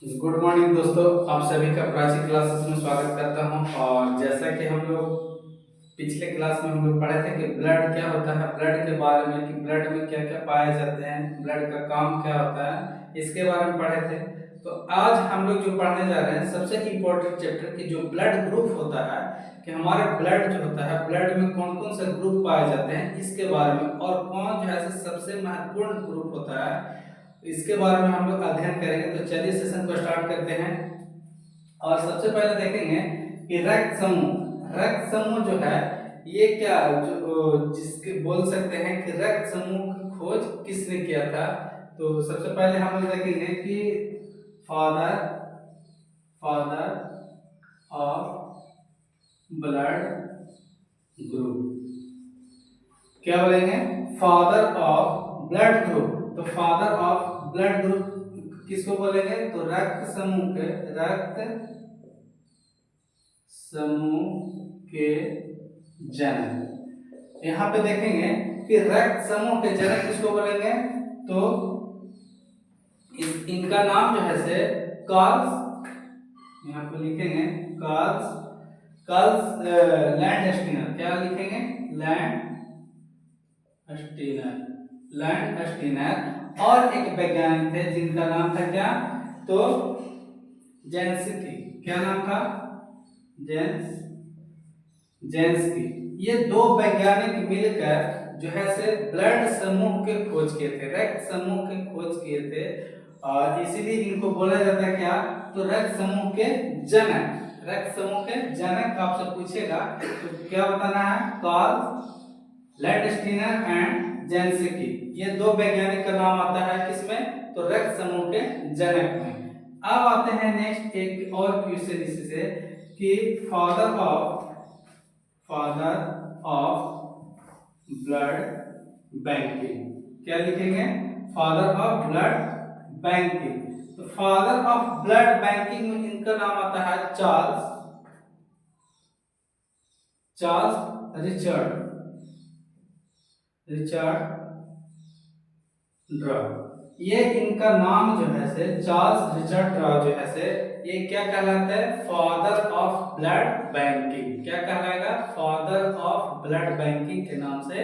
Good morning दोस्तों, आप सभी का प्राची क्लासेस में स्वागत करता हूं। और जैसा कि हम लोग पिछले क्लास में हम लोग पढ़े थे कि ब्लड क्या होता है, ब्लड के बारे में कि ब्लड में क्या क्या पाए जाते हैं, ब्लड का काम क्या होता है, इसके बारे में पढ़े थे। तो आज हम लोग जो पढ़ने जा रहे हैं सबसे इम्पोर्टेंट चैप्टर कि जो ब्लड ग्रुप होता है, कि हमारे ब्लड जो होता है, ब्लड में कौन कौन से ग्रुप पाए जाते हैं इसके बारे में, और कौन जो है सबसे महत्वपूर्ण ग्रुप होता है इसके बारे में हम लोग अध्ययन करेंगे। तो चलिए सेशन को स्टार्ट करते हैं। और सबसे पहले देखेंगे कि रक्त समूह। रक्त समूह जो है ये क्या जो जिसके बोल सकते हैं कि रक्त समूह की खोज किसने किया था। तो सबसे पहले हम लोग देखेंगे कि father father of blood group. क्या बोलेंगे? Father of blood group. तो फादर ऑफ ब्लड ग्रुप किसको बोलेंगे? तो रक्त समूह के जनक। यहाँ पे देखेंगे कि रक्त समूह के जनक किसको बोलेंगे? तो इनका नाम जो है से कार्ल्स, यहाँ पे लिखेंगे कार्ल्स कार्ल्स लैंडस्टीनर। क्या लिखेंगे? Land Steiner. और एक वैज्ञानिक थे जिनका नाम था क्या? तो जेंस्की। क्या नाम था? जेंस्की। ये दो वैज्ञानिक मिलकर जो है से ब्लड समूह के खोज किए थे, रक्त समूह के खोज किए थे। और इसीलिए इनको बोला जाता है क्या? तो रक्त समूह के जनक। रक्त समूह के जनक आपसे पूछेगा तो क्या बताना है? Karl Landsteiner and Jansky. ये दो वैज्ञानिक का नाम आता है किसमें? तो रक्त समूह के जनक में। अब आते हैं नेक्स्ट एक और क्वेश्चन इससे कि फादर ऑफ ब्लड बैंकिंग। क्या लिखेंगे? Father of blood banking. तो फादर ऑफ ब्लड बैंकिंग में इनका नाम आता है चार्ल्स रिचर्ड ड्रा। ये इनका नाम जो है से चार्ल्स रिचर्ड ड्रा जो है से ये क्या कहलाता है? Father of blood banking. क्या कहलाएगा? फादर ऑफ ब्लड बैंकिंग के नाम से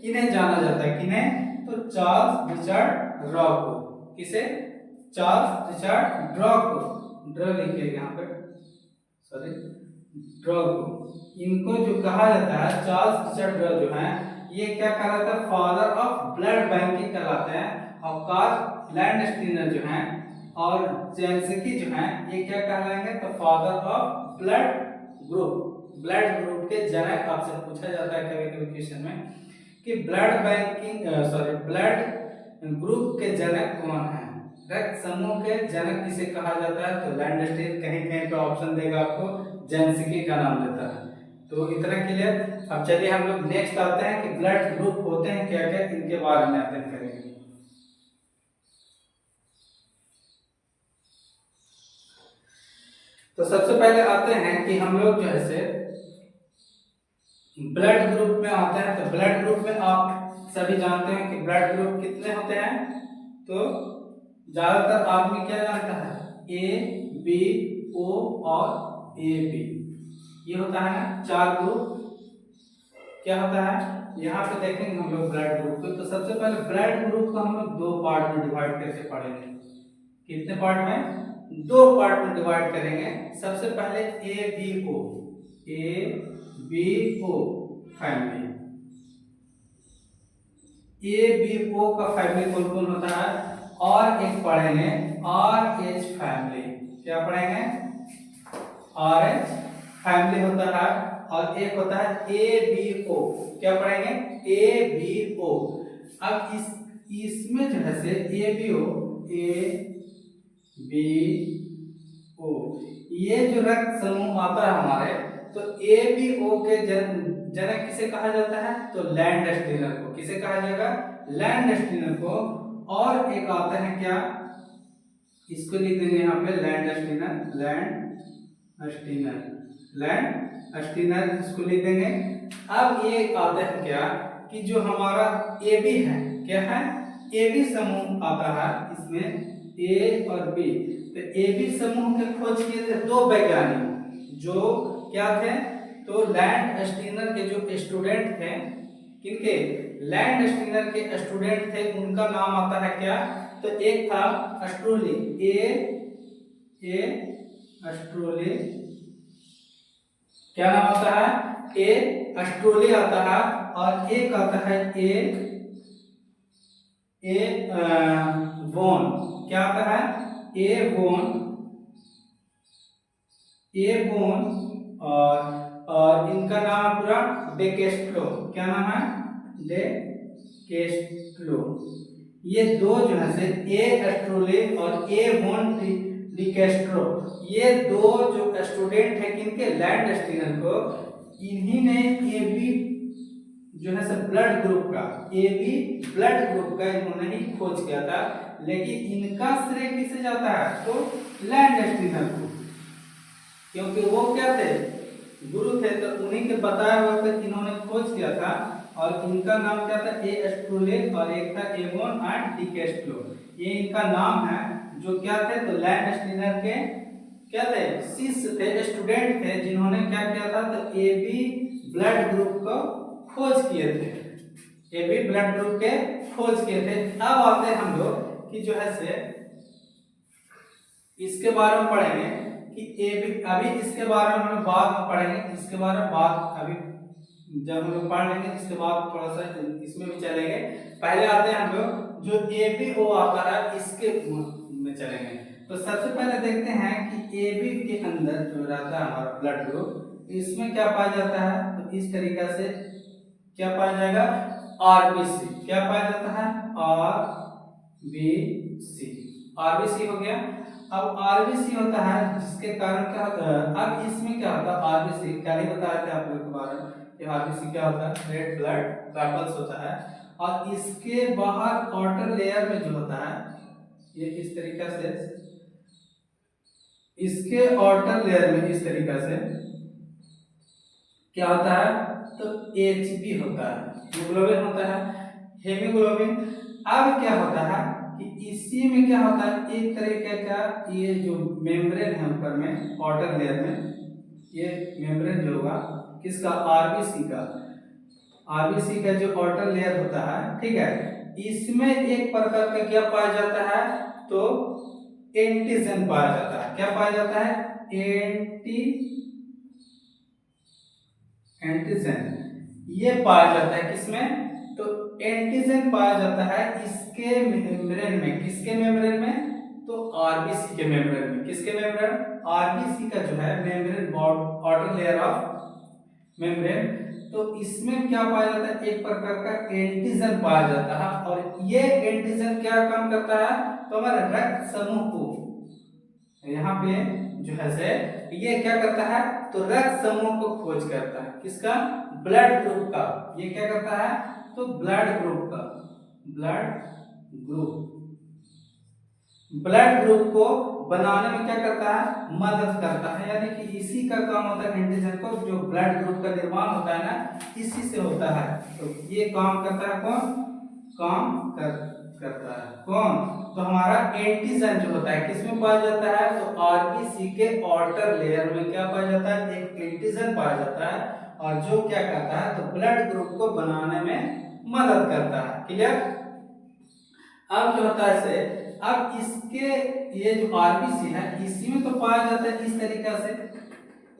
इन्हें जाना जाता है। किन्हें? तो चार्ल्स रिचर्ड ड्रा को। किसे? चार्ल्स रिचर्ड ड्रा को। ड्रा लिखिएगा यहाँ पे, सॉरी, ड्रा को। इनको जो कहा जाता है चार्ल्स रिचर्ड ड्रा जो है ये क्या कहलाता है? फादर ऑफ ब्लड बैंकिंग कहलाते हैं। और कार्ल लैंडस्टीनर जो हैं और जेंस्की जो हैं ये क्या कहलाएंगे? तो फादर ऑफ ब्लड ग्रुप के जनक। आपसे पूछा जाता है कभी कभी क्वेश्चन में कि ब्लड ग्रुप के जनक कौन है? रक्त समूह के जनक किसे कहा जाता है? तो लैंडस्टीनर। कहीं कहीं पे ऑप्शन देगा आपको जेंस्की का नाम देता है। तो इतना क्लियर। अब चलिए हम लोग नेक्स्ट आते हैं कि ब्लड ग्रुप होते हैं क्या क्या, इनके बारे में अध्ययन करेंगे। तो सबसे पहले आते हैं कि हम लोग जो है से ब्लड ग्रुप में आते हैं। तो ब्लड ग्रुप में आप सभी जानते हैं कि ब्लड ग्रुप कितने होते हैं? तो ज्यादातर आदमी क्या जानता है? ए, बी, ओ और ए बी। ये होता है चार ग्रुप। क्या होता है? यहाँ पे देखेंगे हम लोग ब्लड ग्रुप को। तो सबसे पहले ब्लड ग्रुप को हम लोग दो पार्ट में डिवाइड करके पढ़ेंगे। कितने पार्ट में? दो पार्ट में डिवाइड करेंगे। सबसे पहले A B O family. A B O का फैमिली कौन कौन होता है? और एक पढ़ेंगे आर एच फैमिली। क्या पढ़ेंगे? आर एच फैमिली होता है। और एक होता है ए बी ओ। क्या पढ़ेंगे? A B O. अब इसमें जो है से ए बी ओ ये जो रक्त समूह आता है हमारे, तो ए बी ओ के जनक किसे कहा जाता है? तो लैंडस्टीनर को। किसे कहा जाएगा? लैंडस्टीनर को। और एक आता है क्या? इसको लिख देंगे यहाँ पे लैंडस्टीनर इसको लिख देंगे। अब ये आता है क्या कि जो हमारा ए बी है, क्या है? ए बी समूह आता है। इसमें ए और बी, तो एबी समूह के खोज किए थे दो वैज्ञानिक, जो क्या थे, तो लैंड स्टीनर के जो स्टूडेंट थे, किनके, लैंड स्टीनर के स्टूडेंट थे, उनका नाम आता है क्या, तो एक था अस्ट्रोली, ए अस्ट्रोली, क्या नाम आता है, ए अस्ट्रोली आता है, और एक आता है वोन, क्या आता है, ए वोन, और इनका नाम पूरा डेकेस्ट्रो, क्या नाम है, डेकेस्ट्रो। ये दो जो है से ए अस्ट्रोले और ए वोन डिकेस्ट्रो, ये दो जो स्टूडेंट है किनके, लैंड स्टीनर को, इन्हीं ने एबी जो है सब ब्लड ग्रुप का, एबी ब्लड ग्रुप का इन्होंने ही खोज किया था। लेकिन इनका श्रेय किसे जाता है, तो लैंड स्टीनर को, क्योंकि वो क्या थे, गुरु थे, तो उन्हीं के बताया हुआ पर इन्होंने खोज किया था। और इनका नाम क्या था, ए अस्ट्रोले, और एक था एवोन एंड डिकेस्ट्रो, ये इनका नाम है, जो क्या थे, तो लैंड स्टीनर के क्या थे, शिष्य थे, स्टूडेंट थे, जिन्होंने क्या किया था, तो एबी ब्लड ग्रुप को खोज किए थे, एबी ब्लड ग्रुप के खोज किए थे। अब आते हैं हम लोग कि जो है से इसके बारे में पढ़ेंगे कि एबी, अभी इसके बारे में हम लोग बाद में पढ़ेंगे, इसके बारे में बात अभी जब हम लोग पढ़ लेंगे इसके बाद थोड़ा सा इसमें भी चलेंगे। पहले आते हैं हम लोग जो एबी ओ आता है इसके में चलेंगे। तो सबसे पहले देखते हैं कि एबी के अंदर जो रहता है हमारा ब्लड ग्रुप, इसमें क्या पाया जाता है, तो इस तरीका से क्या पाया जाएगा, आरबीसी, क्या पाया जाता है, आरबीसी हो गया। अब आरबीसी होता है जिसके कारण क्या होता है, अब इसमें क्या होता है, आरबीसी कल ही बताए थे आप लोग के बारे में कि आरबीसी क्या होता है, रेड ब्लड वेसल्स होता है, और इसके बाहर आउटर लेयर में जो होता है, ये इस तरीका से, इसके आउटर लेयर में इस तरीका से क्या होता है, तो एचबी होता है, हीमोग्लोबिन होता है, हीमोग्लोबिन। अब क्या होता है कि इसी में क्या होता है, एक तरीके का ये जो मेम्ब्रेन है ऊपर में आउटर लेयर में, ये मेम्ब्रेन जो होगा किसका, आरबीसी का जो आउटर लेयर होता है, ठीक है, इसमें एक प्रकार का क्या पाया जाता है, तो एंटीजन पाया जाता है, क्या पाया जाता है, एंटीजन, ये पाया जाता है किसमें, तो एंटीजन पाया जाता है इसके मेम्ब्रेन में, किसके मेम्ब्रेन में, तो आरबीसी के मेम्ब्रेन में, किसके मेम्ब्रेन, आरबीसी का जो है membrane, outer layer of membrane. तो इसमें क्या पाया जाता है, एक प्रकार का एंटीजन पाया जाता है, और ये एंटीजन क्या काम करता है, तो हमारे रक्त समूह को यहाँ पे जो है से ये क्या करता है, तो रक्त समूह को खोज करता है, किसका, ब्लड ग्रुप का, ये क्या करता है, तो ब्लड ग्रुप का, ब्लड ग्रुप को बनाने में क्या करता है, मदद करता है, यानी कि इसी का काम होता है एंटीजन को, जो ब्लड ग्रुप का निर्माण होता है ना, इसी से होता है। तो ये काम करता है कौन, करता है कौन, तो हमारा एंटीजन जो होता है किसमें पाया जाता है, तो आरबीसी के आउटर लेयर में क्या पाया जाता है, एक एंटीजन पाया जाता है, और जो क्या करता है, तो ब्लड ग्रुप को बनाने में मदद करता है। क्लियर। अब जो होता है से, अब इसके ये जो आरबीसी है इसी में तो पाया जाता है इस तरीका से,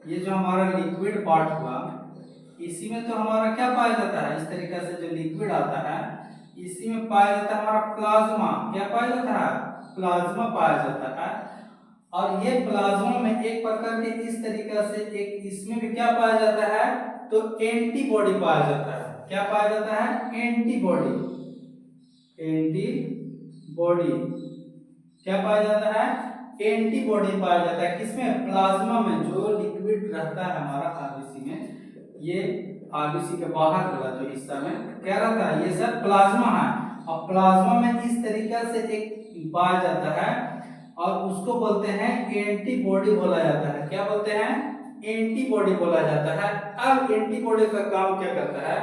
ये जो हमारा लिक्विड पार्ट हुआ, इसी में तो हमारा क्या पाया जाता है, इस तरीका से जो लिक्विड आता है इसी में पाया जाता है हमारा प्लाज्मा, क्या पाया जाता है, प्लाज्मा पाया जाता है। और ये प्लाज्मा में एक प्रकार के इस तरीका से एक इसमें भी क्या पाया जाता है, तो एंटीबॉडी पाया जाता है, क्या पाया जाता है, एंटीबॉडी क्या पाया जाता है, एंटीबॉडी पाया जाता है, किसमें, प्लाज्मा में, जो लिक्विड रहता है हमारा आरबीसी में, ये आरबीसी के बाहर वाला जो हिस्सा में क्या रहता है, ये सब प्लाज्मा है, और प्लाज्मा में इस तरीका से एक पाया जाता है, और उसको बोलते हैं एंटीबॉडी बोला जाता है, क्या बोलते हैं, एंटीबॉडी बोला जाता है। अब एंटीबॉडी का काम क्या करता है,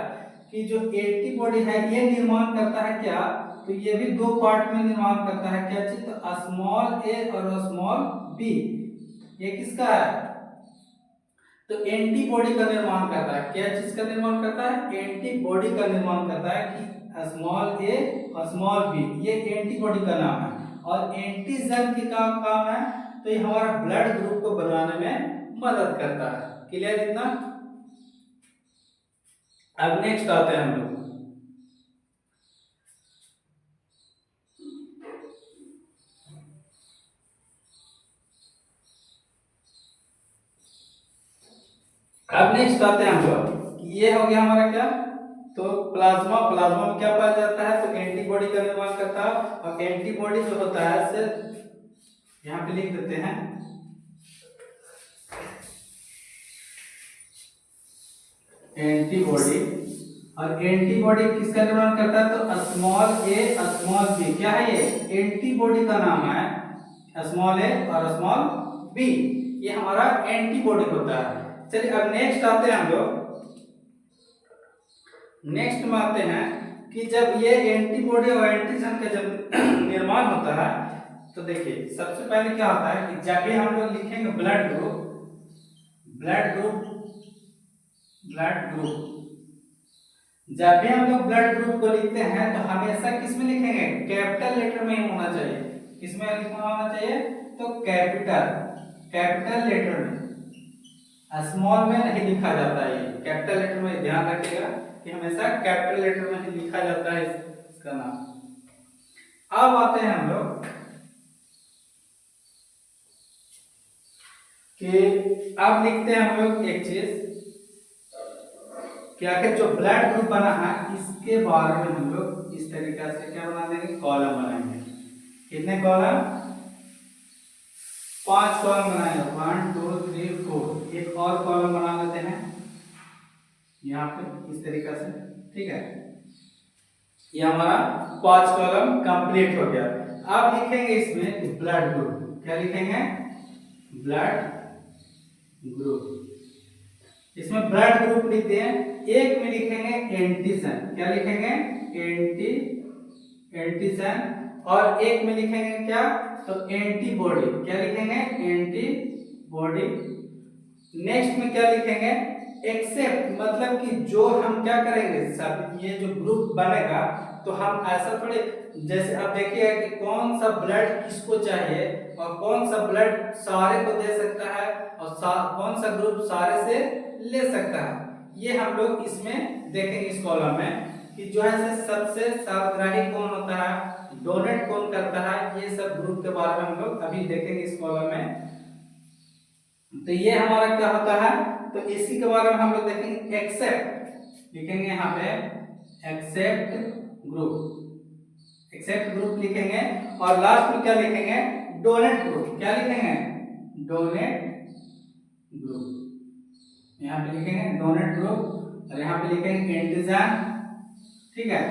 कि जो एंटीबॉडी है ये निर्माण करता है क्या, तो ये भी दो पार्ट में निर्माण करता है। क्या चीज? तो स्मॉल ए और स्मॉल बी। ये किसका है? तो एंटीबॉडी का निर्माण करता है। क्या चीज का निर्माण करता है? एंटीबॉडी का निर्माण करता है कि स्मॉल ए और स्मॉल बी, ये एंटीबॉडी का नाम है। और एंटीजन की काम है, तो ये हमारा ब्लड ग्रुप को बनाने में मदद करता है। क्लियर इतना? अब नेक्स्ट आते हैं हम लोग। अब नेक्स्ट आते हैं हम लोग, ये हो गया हमारा क्या? तो प्लाज्मा। प्लाज्मा में क्या पाया जाता है? तो एंटीबॉडी का निर्माण करता है। और एंटीबॉडी जो होता है सिर्फ यहाँ पे लिख देते हैं, एंटीबॉडी। और एंटीबॉडी किसका निर्माण करता है? तो स्मॉल ए स्मॉल बी। क्या है ये? एंटीबॉडी का नाम है, स्मॉल ए और स्मॉल बी, ये हमारा एंटीबॉडी होता है। चलिए अब नेक्स्ट आते हैं हम लोग। नेक्स्ट में आते हैं कि जब ये एंटीबॉडी और एंटीजन का जब निर्माण होता है, तो देखिए सबसे पहले क्या होता है कि जब भी हम लोग लिखेंगे blood group, blood group, blood group, जब भी हम लोग ब्लड ग्रुप को लिखते हैं तो हमेशा किस में लिखेंगे? कैपिटल लेटर में ही होना चाहिए। किस में लिखना होना चाहिए? तो कैपिटल लेटर में, स्मॉल में नहीं लिखा जाता है। कैपिटल लेटर में ध्यान रखिएगा कि हमेशा कैपिटल लेटर में ही लिखा जाता है इसका नाम। अब आते हैं हम लोग कि अब लिखते हैं हम लोग एक चीज कि आखिर जो ब्लड ग्रुप बना है इसके बारे में हम लोग इस तरीका से क्या बना देंगे? कॉलम बनाएंगे। कितने कॉलम? 5 कॉलम बनाएंगे। 1 2 3 4। एक और कॉलम बना लेते हैं यहाँ पे इस तरीका से, ठीक है। ये हमारा 5 कॉलम कंप्लीट हो गया। अब लिखेंगे इसमें ब्लड ग्रुप। क्या लिखेंगे? Blood group. इसमें ब्लड ग्रुप लिखते हैं। एक में लिखेंगे एंटीजन। क्या लिखेंगे? एंटीजन। और एक में लिखेंगे क्या? तो एंटीबॉडी। क्या लिखेंगे? एंटीबॉडी। नेक्स्ट में क्या लिखेंगे? एक्सेप्ट, मतलब कि जो हम क्या करेंगे, सब ये जो ग्रुप बनेगा तो हम ऐसा थोड़े, जैसे आप देखिए कि कौन सा ब्लड किसको चाहिए और कौन सा ब्लड सारे को दे सकता है और कौन सा ग्रुप सारे से ले सकता है, ये हम लोग इसमें देखेंगे इस कॉलम में कि जो है सबसे सावधानी कौन होता है, डोनेट कौन करता है, ये सब ग्रुप के बारे में हम लोग अभी देखेंगे इस कॉलम में। तो ये हमारा क्या होता है? तो इसी के बारे में हम लोग देखेंगे। एक्सेप्ट लिखेंगे यहाँ पे, एक्सेप्ट ग्रुप, एक्सेप्ट ग्रुप लिखेंगे। और लास्ट में क्या लिखेंगे? Donate group. क्या लिखेंगे? Donate group. यहाँ पे लिखेंगे डोनेट ग्रुप और यहाँ पे लिखेंगे एंटीजन, ठीक है।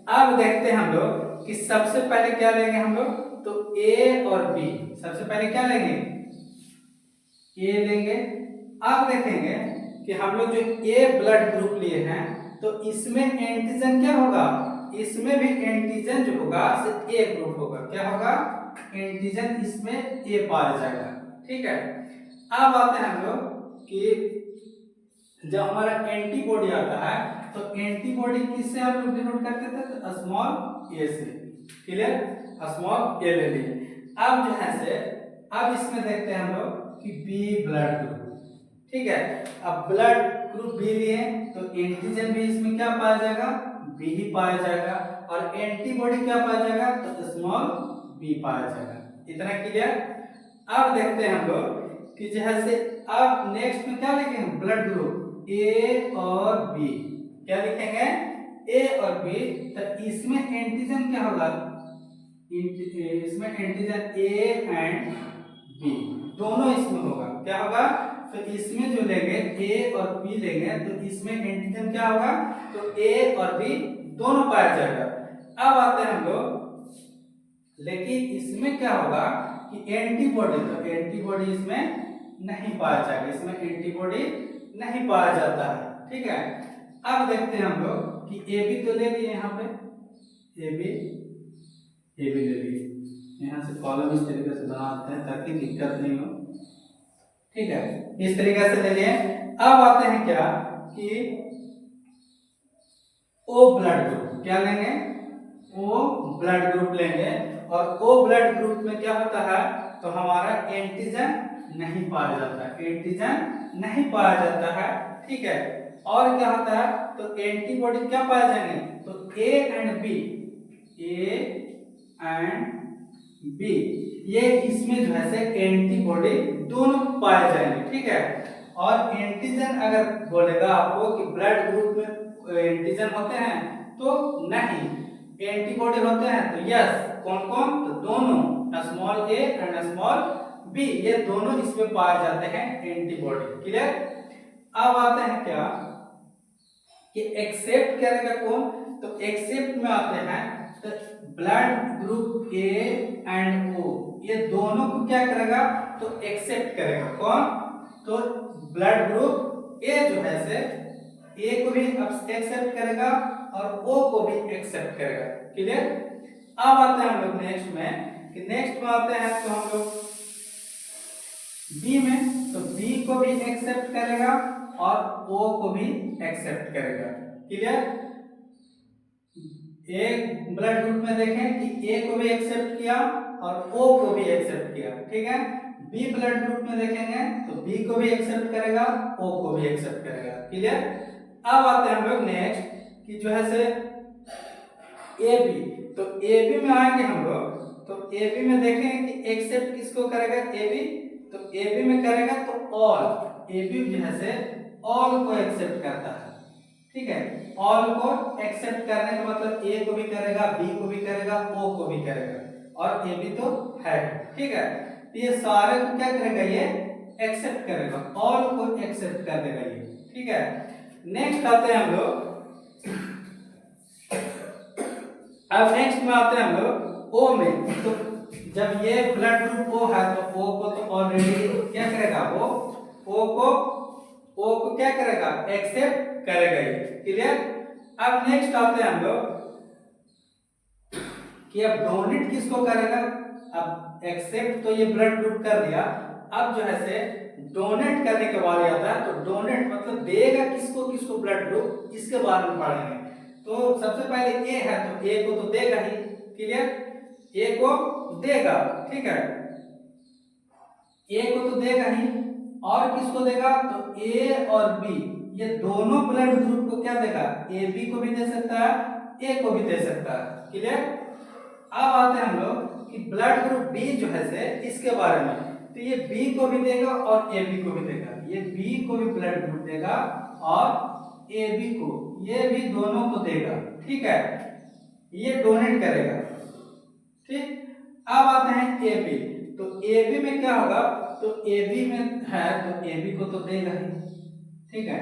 अब देखते हैं हम लोग कि सबसे पहले क्या लेंगे हम लोग, तो ए और बी। सबसे पहले क्या लेंगे? ए लेंगे। अब देखेंगे कि हम लोग जो ए ब्लड ग्रुप लिए हैं तो इसमें एंटीजन क्या होगा? इसमें भी एंटीजन जो होगा सिर्फ ए ग्रुप होगा। क्या होगा? एंटीजन इसमें ए पाया जाएगा, ठीक है। अब आते हैं हम लोग कि जब हमारा एंटीबॉडी आता है तो एंटीबॉडी किससे हम लोग डिनोट करते थे? तो स्मॉल ए से। क्लियर? स्मॉल ए ले लिए। अब जो है से अब इसमें देखते हैं हम लोग कि बी ब्लड ग्रुप, ठीक है। अब ब्लड ग्रुप बी लिए तो एंटीजन भी इसमें क्या पाया जाएगा? बी ही पाया जाएगा। और एंटीबॉडी क्या पाया जाएगा? तो स्मॉल बी पाया जाएगा। इतना क्लियर? अब देखते हैं हम लोग कि जैसे अब नेक्स्ट में क्या लिखेंगे? ब्लड ग्रुप ए और बी। क्या लिखेंगे? ए और बी। तो इसमें एंटीजन क्या होगा? इसमें एंटीजन ए एंड बी दोनों इसमें होगा। क्या होगा? तो इसमें जो लेंगे ए और बी लेंगे तो इसमें एंटीजन क्या होगा? तो ए और बी दोनों पाया जाएगा। अब आते हैं हम लोग, लेकिन इसमें क्या होगा कि एंटीबॉडी, तो एंटीबॉडी इसमें नहीं पाया जाएगा। इसमें एंटीबॉडी नहीं पाया जाता है, ठीक है। अब देखते हैं हम लोग कि ए बी तो ले लिए यहाँ पे, ए बी ये भी ले लिए। यहाँ से कॉलम इस तरीके से बनाते हैं ताकि दिक्कत नहीं हो। ठीक है, इस तरीके से ले लिए। अब आते हैं क्या कि ओ ब्लड ग्रुप क्या लेंगे, ओ ब्लड ग्रुप लेंगे। और ओ ब्लड ग्रुप में क्या होता है, तो हमारा एंटीजन नहीं पाया जाता है, एंटीजन नहीं पाया जाता है। ठीक है, और क्या होता है, तो एंटीबॉडी क्या पाए जाएंगे, तो A and B, A and B, ये इसमें जो है से एंटीबॉडी दोनों पाए जाएंगे। ठीक है, और एंटीजन अगर बोलेगा आपको कि ब्लड ग्रुप में एंटीजन होते हैं, तो नहीं, एंटीबॉडी होते हैं। तो यस, कौन कौन, तो दोनों, small A and small B, ये दोनों इसमें पाए जाते हैं एंटीबॉडी। क्लियर। अब आते हैं क्या कि एक्सेप्ट करेगा कौन, तो एक्सेप्ट में आते हैं तो ब्लड ग्रुप ए एंड ओ, ये दोनों को क्या करेगा, तो एक्सेप्ट करेगा। कौन, तो ब्लड ग्रुप ए जो है से ए को भी एक्सेप्ट करेगा और ओ को भी एक्सेप्ट करेगा। क्लियर। अब आते हैं हम लोग नेक्स्ट में, कि नेक्स्ट में आते हैं तो हम लोग बी में, तो बी को भी एक्सेप्ट करेगा और ओ को भी एक्सेप्ट करेगा। क्लियर। एक ब्लड ग्रुप में देखें कि ए को भी एक्सेप्ट किया और ओ को भी एक्सेप्ट किया। ठीक है, बी ब्लड ग्रुप में देखेंगे तो बी को भी एक्सेप्ट करेगा, ओ को भी एक्सेप्ट करेगा। क्लियर। अब आते हैं हम लोग नेक्स्ट कि जो है से ए बी, तो ए बी में आएंगे हम लोग, तो ए बी में देखें कि एक्सेप्ट किसको करेगा, ए बी, तो ए बी में करेगा तो ऑल, ए बी जो है से ऑल को एक्सेप्ट करता है। ठीक है, ऑल को एक्सेप्ट करने का मतलब ए को भी करेगा, बी को भी करेगा, ओ को भी करेगा, और ए बी तो है। ठीक है, तो ये सारे को क्या करेगा, ये एक्सेप्ट करेगा, ऑल को एक्सेप्ट कर देगा ये। ठीक है, नेक्स्ट आते हैं हम लोग, अब नेक्स्ट में आते हैं हम लोग ओ में। तो जब ये ब्लड ग्रुप ओ है तो ओ को तो ऑलरेडी क्या करेगा, वो ओ को क्या करेगा, एक्सेप्ट करेगा ये। क्लियर। अब नेक्स्ट आते हैं हम लोग कि अब डोनेट किसको करेगा, अब एक्सेप्ट तो ये ब्लड ग्रुप कर दिया, अब जो है से डोनेट करने के बारे आता है। तो डोनेट मतलब देगा किसको किसको ब्लड ग्रुप, इसके बारे में पढ़ेंगे। तो सबसे पहले ए है तो ए को तो देगा ही। क्लियर, ए को देगा। ठीक है, ए को तो देगा ही, और किसको देगा, तो ए और बी, ये दोनों ब्लड ग्रुप को क्या देगा, ए बी को भी दे सकता है, ए को भी दे सकता है। क्लियर। अब आते हैं हम लोग कि ब्लड ग्रुप बी जो है से इसके बारे में, तो ये बी को भी देगा और ए बी को भी देगा, ये बी को भी ब्लड ग्रुप देगा और ए बी को, ये भी दोनों को देगा। ठीक है, ये डोनेट करेगा। ठीक, अब आते हैं ए बी, तो ए बी में क्या होगा, तो ए बी में है तो ए बी को तो देगा ही। ठीक है,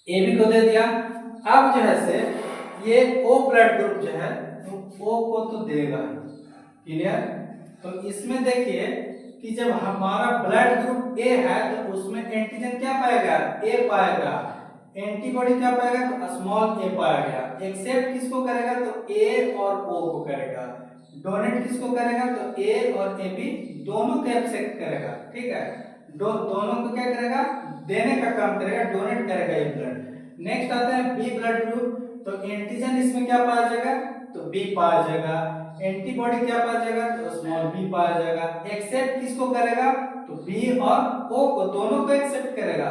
ए बी को दे दिया। अब जो है से ये ओ ब्लड ग्रुप जो है तो ओ को तो देगा। क्लियर। तो इसमें देखिए कि जब हमारा ब्लड ग्रुप ए है तो उसमें एंटीजन क्या पाएगा, ए पाएगा, एंटीबॉडी क्या पाएगा, तो स्मॉल ए पाएगा। एक्सेप्ट किसको करेगा, तो ए और ओ को करेगा। डोनेट किसको करेगा, तो ए और ए बी दोनों को एक्सेप्ट करेगा। ठीक है, दोनों को क्या करेगा, देने का काम करेगा, डोनेट करेगा ये ब्लड। नेक्स्ट आता है बी ब्लड ग्रुप, तो एंटीजन इसमें क्या पाया जाएगा, तो बी पाया जाएगा, एंटीबॉडी क्या पाया जाएगा, तो स्मॉल बी पाया जाएगा। एक्सेप्ट किसको करेगा, तो बी और ओ को, दोनों को एक्सेप्ट करेगा।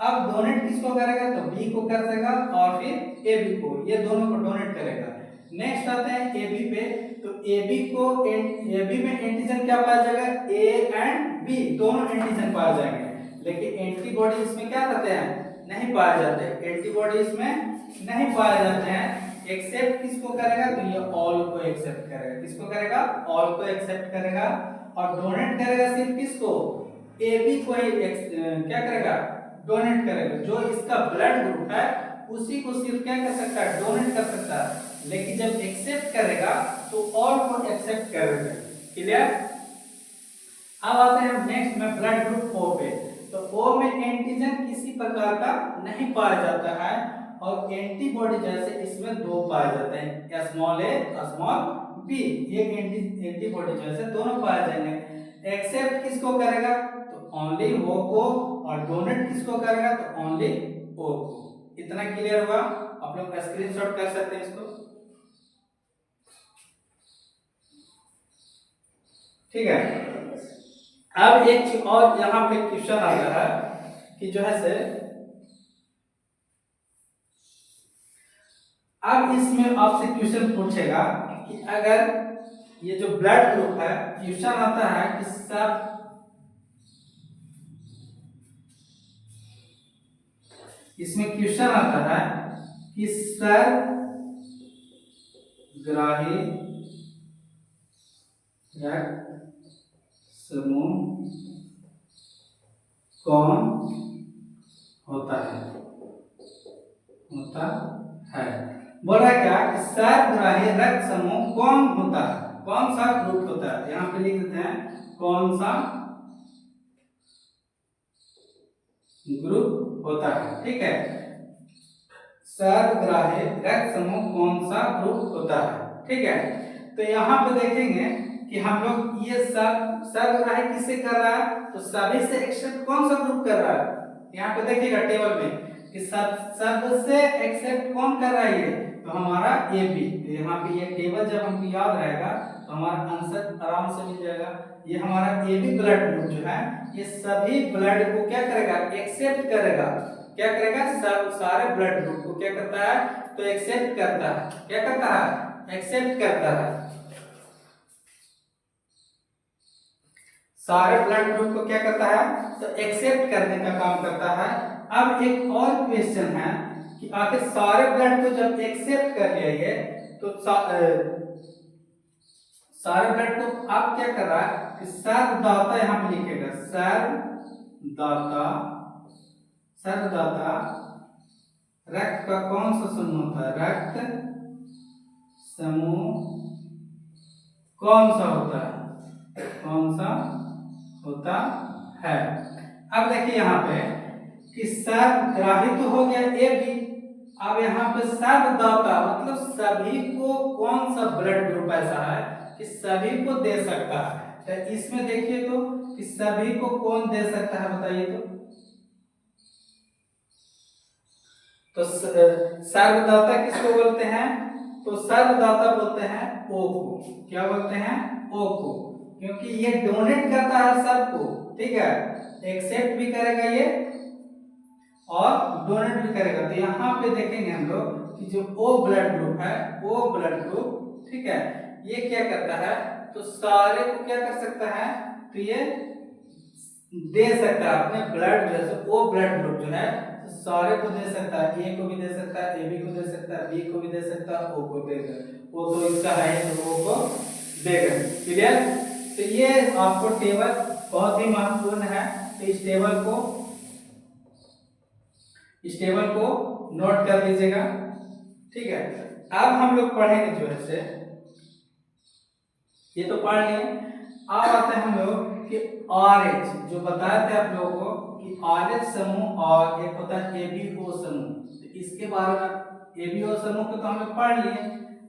अब डोनेट किसको करेगा, तो बी को कर देगा और फिर ए बी को, ये दोनों को डोनेट करेगा। नेक्स्ट आते हैं ए बी पे, तो ए बी को, ए बी में एंटीजन क्या पाया जाएगा, ए एंड बी दोनों एंटीजन पाए जाएंगे, लेकिन एंटीबॉडी इसमें क्या करते हैं, नहीं पाए जाते, एंटीबॉडी इसमें नहीं पाए जाते हैं। एक्सेप्ट किसको करेगा, तो ये ऑल को एक्सेप्ट करेगा। किसको करेगा, ऑल को एक्सेप्ट करेगा, और डोनेट करेगा सिर्फ किसको, ए बी को ही क्या करेगा, डोनेट करेगा। जो इसका ब्लड ग्रुप है उसी को सिर्फ क्या कर सकता है, डोनेट कर सकता है, लेकिन जब एक्सेप्ट करेगा तो ऑल को एक्सेप्ट करेगा। क्लियर। अब आते हैं नेक्स्ट में ब्लड ग्रुप ओ पे, तो ओ में एंटीजन किसी प्रकार का नहीं पाया जाता है, और एंटीबॉडी जैसे इसमें दो पाए जाते हैं, स्मॉल ए स्मॉल बी। ये एंटीबॉडी जैसे दोनों पाए जाएंगे। एक्सेप्ट किसको करेगा तो ओनली ओ को, और डोनेट किसको करेगा तो ओनली ओ को। इतना क्लियर हुआ? आप लोग स्क्रीनशॉट कर सकते हैं इसको, ठीक है। अब एक चीज और यहाँ पे क्वेश्चन आता है कि जो है से अब इसमें आपसे क्वेश्चन पूछेगा कि अगर ये जो ब्लड ग्रुप है, क्वेश्चन आता है कि सब इसमें क्वेश्चन आता है कि सर्वग्राही रक्त समूह कौन होता है। बोल रहा है क्या कि सर्वग्राही रक्त समूह कौन होता है, कौन सा ग्रुप होता है। यहाँ पे लिख देते हैं कौन सा ग्रुप होता है, ठीक है। सर्वग्राही रक्त समूह कौन सा ग्रुप होता है, ठीक है। तो यहाँ पे देखेंगे कि हम लोग ये सब सर्वग्राही किससे कर रहा है तो सभी से एक्सेप्ट कौन सा ग्रुप कर रहा है। यहाँ पे देखिएगा टेबल में कि सब से एक्सेप्ट कौन कर रहा है ये तो हमारा ए बी। तो यहाँ पे ये टेबल जब हमको याद रहेगा तो हमारा आंसर आराम से मिल जाएगा। ये हमारा ए बी ब्लड ग्रुप जो है ये सभी ब्लड को क्या करेगा एक्सेप्ट करेगा। क्या करेगा सब सारे ब्लड ग्रुप को क्या करता है तो एक्सेप्ट करता है। क्या करता है एक्सेप्ट करता है, सारे ब्लड ग्रुप को क्या करता है तो एक्सेप्ट करने का काम करता है। अब एक और क्वेश्चन है कि आखिर सारे ब्लड को जब एक्सेप्ट कर लिया ये तो सारे ब्लड को आप क्या कर रहा है कि सर्वदाता यहाँ पे लिखेगा सर्वदाता रक्त का कौन सा समूह होता है, रक्त समूह कौन सा होता है, कौन सा होता है। अब देखिए यहाँ पे कि सर्वग्राही तो हो गया ए बी, अब यहाँ पे सर्वदाता मतलब सभी को कौन सा ब्लड ग्रुप ऐसा है कि सभी को दे सकता है। तो इसमें देखिए तो कि सभी को कौन दे सकता है बताइए तो सर्वदाता किसको बोलते हैं तो सर्वदाता बोलते हैं ओ को। क्या बोलते हैं ओ को, क्योंकि ये डोनेट करता है सबको, ठीक है। एक्सेप्ट भी करेगा ये और डोनेट भी करेगा। तो यहाँ पे देखेंगे हम लोग कि जो ओ ब्लड ग्रुप है, ओ ब्लड ग्रुप, ठीक है, ये क्या करता है तो सारे को क्या कर सकता है तो ये दे सकता है अपने ब्लड जैसे ओ ब्लड ग्रुप जो है तो सारे को दे सकता है। ए को भी दे सकता है, ए बी को दे सकता है, बी को भी दे सकता है, ओ को देगा। ओ तो इसका है तो ओ को देगा। क्लियर? तो ये आपको टेबल बहुत ही महत्वपूर्ण है, तो इस टेबल को नोट कर लीजिएगा, ठीक है। अब हम लोग पढ़ेंगे जो है से ये तो पढ़ लिए। अब आते हैं हम लोग कि आरएच जो बताए थे आप लोगों को कि आरएच समूह और एक होता है एबीओ समूह। तो इसके बारे में एबीओ समूह को तो हम लोग पढ़ लिए।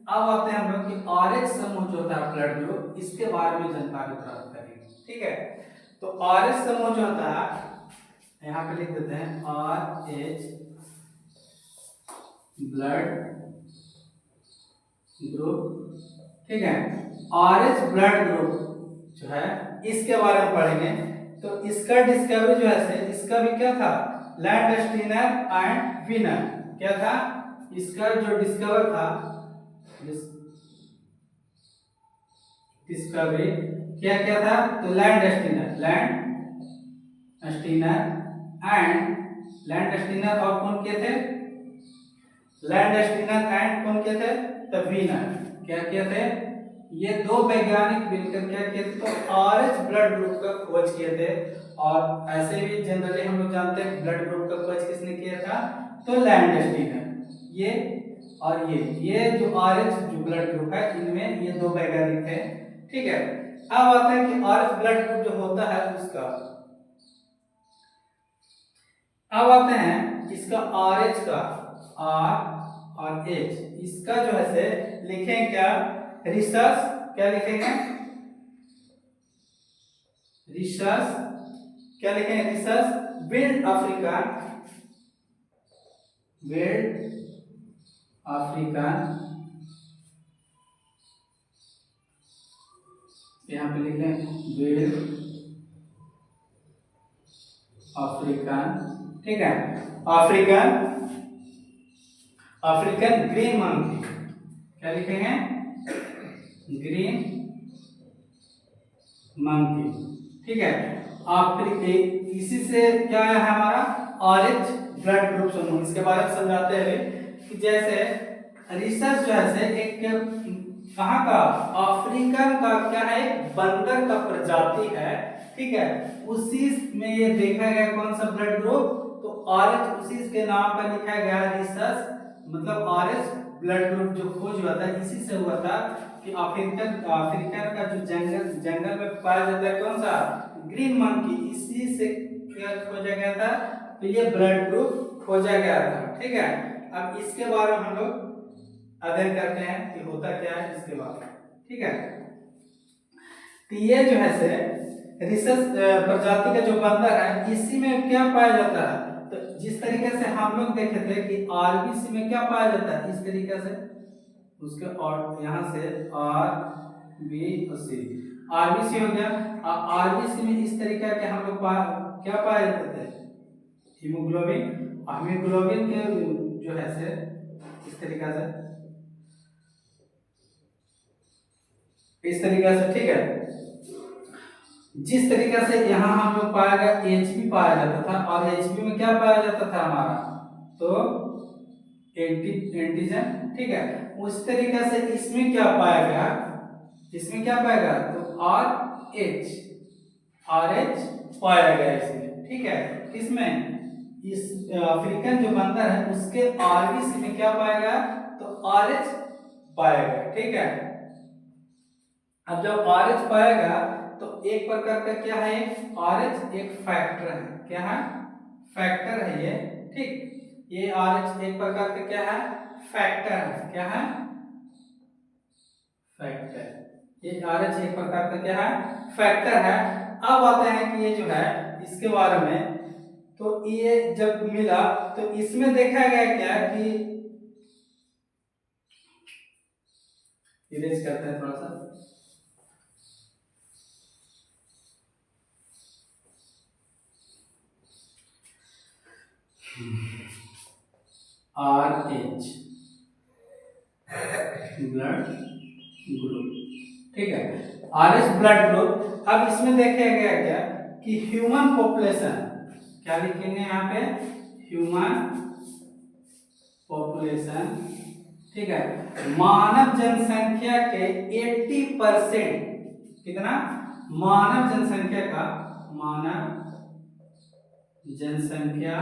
अब आते हैं हम लोग कि आरएच समूह जो होता है ब्लड ग्रुप, इसके बारे में जानकारी प्राप्त करेंगे, ठीक है। तो आरएच समूह जो होता है यहाँ पे लिख देते हैं आरएच ब्लड ग्रुप, ठीक है। आरएच ब्लड ग्रुप जो है इसके बारे में पढ़ेंगे। तो इसका डिस्कवरी जो है इसका भी क्या था लैंडस्टीनर एंड वीनर। क्या था इसका जो डिस्कवर था डिस्कवरी क्या क्या था तो लैंडस्टीनर और कौन के थे लैंडस्टीनर एंड कौन के थे तो वीनर। क्या थे ये दो वैज्ञानिक मिलकर क्या किए थे तो आरएच ब्लड ग्रुप का खोज किए थे। और ऐसे भी जनरली हम लोग जानते हैं ब्लड ग्रुप का खोज किसने किया था तो लैंडस्टीनर। ये और ये जो आरएच जो ब्लड ग्रुप है इनमें ये दो वैज्ञानिक थे, ठीक है। अब आता है कि आरएच ब्लड ग्रुप जो होता है उसका, अब आते हैं इसका R और H, इसका जो है से लिखें क्या, रिसर्च, क्या लिखेंगे, रिसर्च, क्या लिखेंगे, research build African, build African, यहाँ पे लिख लें बिल्ड अफ्रीकन, ठीक है, अफ्रीकन, अफ्रीकन ग्रीन मंकी, क्या लिखेंगे, ग्रीन मंकी, ठीक है। इसी से क्या है हमारा ऑरेंज ब्लड ग्रुप समूह, इसके बारे में समझाते हुए कि जैसे रिसर्च जो है से एक कहाँ का, अफ्रीकन का क्या है, बंदर का प्रजाति है, ठीक है, उसी में ये देखा गया कौन सा ब्लड ग्रुप, तो ऑरेंज, उसी के नाम पर लिखा गया रिसर्च, मतलब ऑरेंज ब्लड ग्रुप जो खोज हुआ था इसी से हुआ था कि अफ्रीकन का जो जंगल में पाया जाता है कौन सा, ग्रीन मंकी, इसी से क्या खोजा गया था, तो ये ब्लड ग्रुप खोजा गया था, ठीक है। अब इसके बारे में हम लोग अध्ययन करते हैं कि होता क्या है इसके बारे में, ठीक है। तो ये जो है से रिसर्च प्रजाति का जो बंदर है इसी में क्या पाया जाता है, तो जिस तरीके से हम लोग देखे थे कि आरबीसी में क्या पाया जाता है, इस तरीके से उसके, और यहाँ से आरबीसी, आरबीसी हो गया, आरबीसी में इस तरीके के हम लोग क्या पाए जाते थे, हीमोग्लोबिन, हीमोग्लोबिन के जो है से इस तरीके से, इस तरीके से, ठीक है। जिस तरीके से यहाँ हम लोग पाया गया एचबी पाया जाता था, और एचबी में क्या पाया जाता था हमारा, तो एंटीजन, ठीक है, उस तरीके से इसमें क्या पाया गया, इसमें क्या पाया गया, तो आर एच पाया गया इसमें, ठीक है। इसमें इस अफ्रीकन जो बंदर है उसके आरबीसी में क्या पाया गया, तो आर एच पाया गया, ठीक है। अब जब आर एच पाया गया तो एक प्रकार का क्या है, आर एच एक फैक्टर है, क्या है, फैक्टर है ये, ठीक, ये आर एच एक प्रकार का क्या है, फैक्टर है, क्या है, फैक्टर, ये आर एच एक प्रकार का क्या है, फैक्टर है। अब आते हैं कि ये जो है इसके बारे में, तो ये जब मिला तो इसमें देखा गया क्या कि, इरेज करते हैं थोड़ा सा, आर एच ब्लड ग्रुप, ठीक है, आर एच ब्लड ग्रुप। अब इसमें देखा गया क्या कि ह्यूमन पॉपुलेशन, क्या लिखेंगे यहाँ पे, ह्यूमन पॉपुलेशन, ठीक है, मानव जनसंख्या के 80%, कितना, मानव जनसंख्या का, मानव जनसंख्या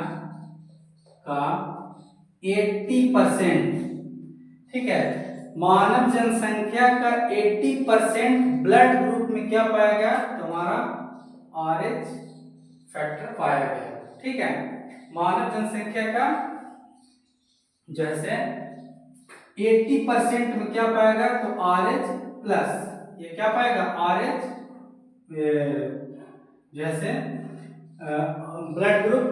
का 80%, ठीक है, मानव जनसंख्या का 80% ब्लड ग्रुप में क्या पाया गया, तो हमारा आर एच फैक्टर पाया गया, ठीक है। मानव जनसंख्या का जैसे 80% में क्या पाएगा, तो आर एच प्लस, ये क्या पाएगा, आर एच, जैसे ब्लड ग्रुप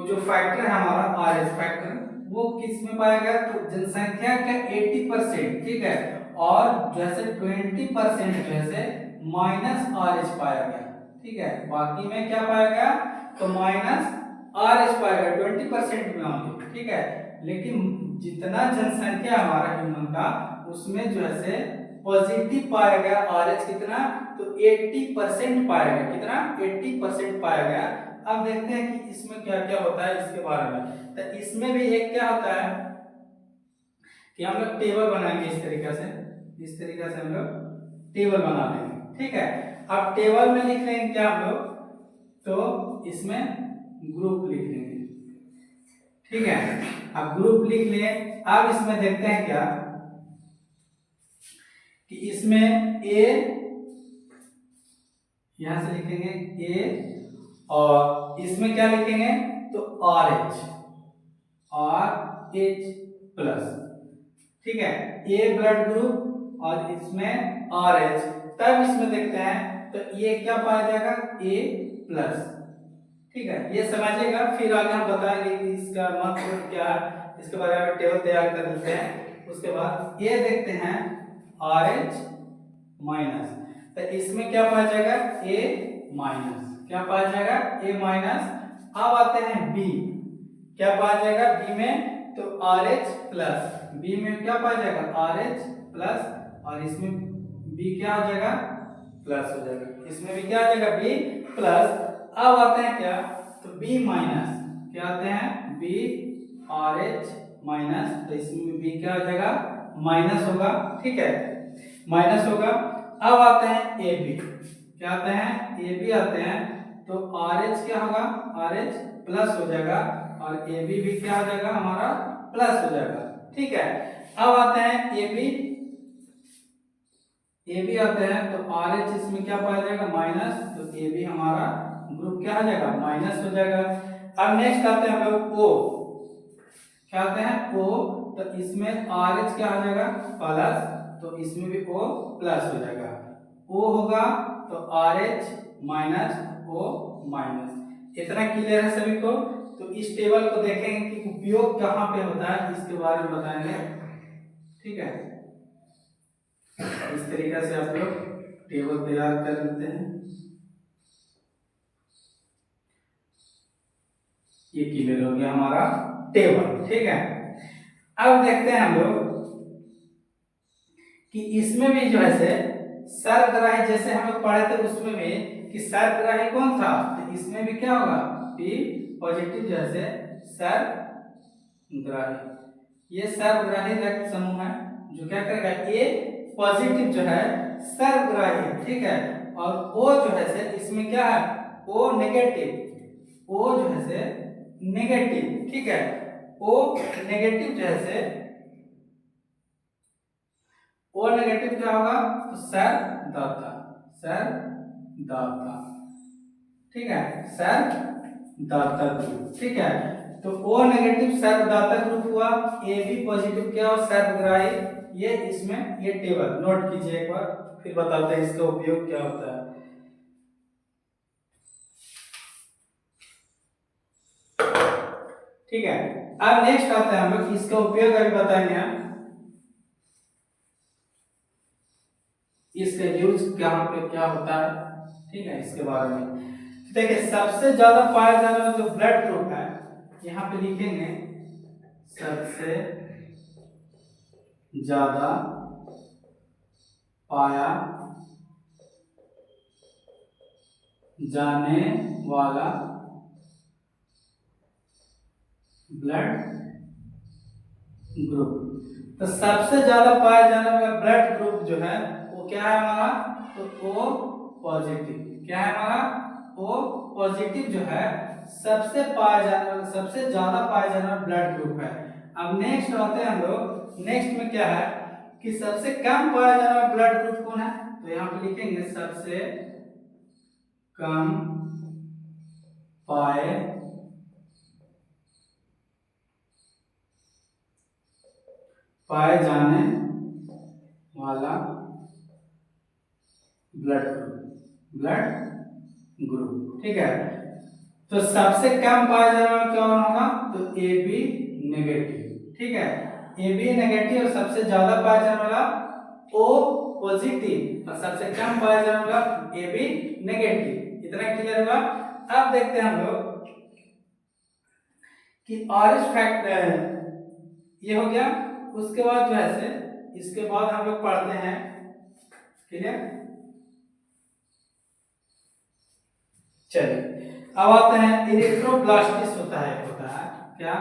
जो फैक्टर है हमारा आर एच फैक्टर, वो किस में पाएगा, तो जनसंख्या का 80%, ठीक है, और जैसे 20% जैसे माइनस आर एच पाया गया, ठीक है, बाकी में क्या पाएगा, तो माइनस आर एच पाएगा 20% में होंगे, ठीक है। लेकिन जितना जनसंख्या हमारा ह्यूमन का उसमें जो है पॉजिटिव पाया गया आर एच कितना, तो 80% पाया गया, कितना, 80% पाया गया। अब देखते हैं कि इसमें क्या क्या होता है इसके बारे में, तो इसमें भी एक क्या होता है कि हम लोग टेबल बनाएंगे इस तरीके से, इस तरीके से हम लोग टेबल बना लेंगे, ठीक है। अब टेबल में लिख लेंगे क्या हम लोग, तो इसमें ग्रुप लिख लेंगे, ठीक है। अब ग्रुप लिख लिए, अब इसमें देखते हैं क्या कि इसमें ए, यहां से लिखेंगे ए, और इसमें क्या लिखेंगे, तो आर एच, प्लस, ठीक है, ए ब्लड ग्रुप और इसमें RH, तब इसमें देखते हैं तो ये क्या पाया जाएगा A प्लस, ठीक है, ये समझिएगा, फिर आगे हम बताएंगे कि इसका महत्व क्या है, इसके बारे में टेबल तैयार कर लेते हैं। उसके बाद ये देखते हैं RH माइनस, तो इसमें क्या पाया जाएगा A माइनस, क्या पाया जाएगा A माइनस। अब आते हैं B, क्या पाया जाएगा B में, तो RH प्लस, B में क्या पाया जाएगा RH प्लस, और इसमें B क्या हो जाएगा प्लस हो जाएगा, इसमें भी क्या आ जाएगा B प्लस। अब आते हैं क्या, तो B माइनस, क्या आते हैं B RH माइनस, तो इसमें B क्या हो जाएगा माइनस होगा, ठीक है, माइनस होगा। अब आते हैं AB, क्या आते हैं AB आते हैं, तो RH क्या होगा RH प्लस हो जाएगा, और AB भी क्या हो जाएगा हमारा प्लस हो जाएगा, ठीक है। अब आते हैं AB आते हैं, तो RH इसमें क्या पाया जाएगा माइनस, तो AB हमारा ग्रुप क्या हो जाएगा माइनस हो जाएगा। अब नेक्स्ट आते हैं हम लोग O, क्या आते हैं O, तो इसमें RH क्या हो जाएगा प्लस, तो इसमें भी O प्लस हो जाएगा, O होगा तो RH माइनस O माइनस। इतना क्लियर है सभी को। तो इस टेबल को देखेंगे कि उपयोग कहाँ पे होता है, इसके बारे में बताएंगे, ठीक है। इस तरीके से आप लोग टेबल तैयार कर लेते हैं, ये क्लियर हो गया हमारा टेबल, ठीक है। अब देखते हैं हम लोग कि इसमें भी जो है से सर्वग्राही, जैसे हम लोग पढ़े थे उसमें भी कि सर्वग्राही कौन था, तो इसमें भी क्या होगा P पॉजिटिव, जैसे सर्वग्राही, ये सर्वग्राही रक्त समूह है जो क्या करेगा A पॉजिटिव जो है सर्वग्राही, ठीक है, और O जो है से इसमें क्या है O नेगेटिव, O जो है से नेगेटिव, ठीक है, O नेगेटिव जो है से O नेगेटिव क्या होगा, तो सर्वदाता, सर्वदाता, ठीक है, सर्वदाता ग्रुप, ठीक है। तो O नेगेटिव सर्वदाता ग्रुप हुआ, AB पॉजिटिव क्या हो सर्वग्राही, ये इसमें ये टेबल नोट कीजिए एक बार, फिर बताते हैं इसका उपयोग क्या होता है। ठीक है, अब नेक्स्ट आता है हम लोग इसका उपयोग अभी बताएंगे हम, इसका यूज कहाँ पे क्या होता है, ठीक है, इसके बारे में देखिए। सबसे ज्यादा पाया जाने वाला जो ब्लड ग्रुप है, यहाँ पे लिखेंगे सबसे ज्यादा पाया जाने वाला ब्लड ग्रुप, तो सबसे ज्यादा पाया जाने वाला ब्लड ग्रुप जो है वो क्या है हमारा, तो O पॉजिटिव, क्या है हमारा O पॉजिटिव जो है सबसे पाया जाने वाला, सबसे ज्यादा पाया जाने वाला ब्लड ग्रुप है। अब नेक्स्ट आते हैं हम लोग, नेक्स्ट में क्या है कि सबसे कम पाया जाने वाला ब्लड ग्रुप कौन है, तो यहाँ पे लिखेंगे सबसे कम पाए जाने वाला ब्लड ग्रुप, ठीक है। तो सबसे कम पाया जाने वाला क्या होगा, तो AB नेगेटिव, ठीक है, AB नेगेटिव, और सबसे ज्यादा पाया जाने वाला O पॉजिटिव, और सबसे कम पाया जाने वाला AB नेगेटिव। इतना क्लियर हुआ। अब देखते हैं हम लोग कि RH फैक्टर ये हो गया। उसके बाद जो है से इसके बाद हम लोग पढ़ते हैं, क्लियर, चलिए अब आते हैं इरिथ्रोब्लास्टिस होता है क्या,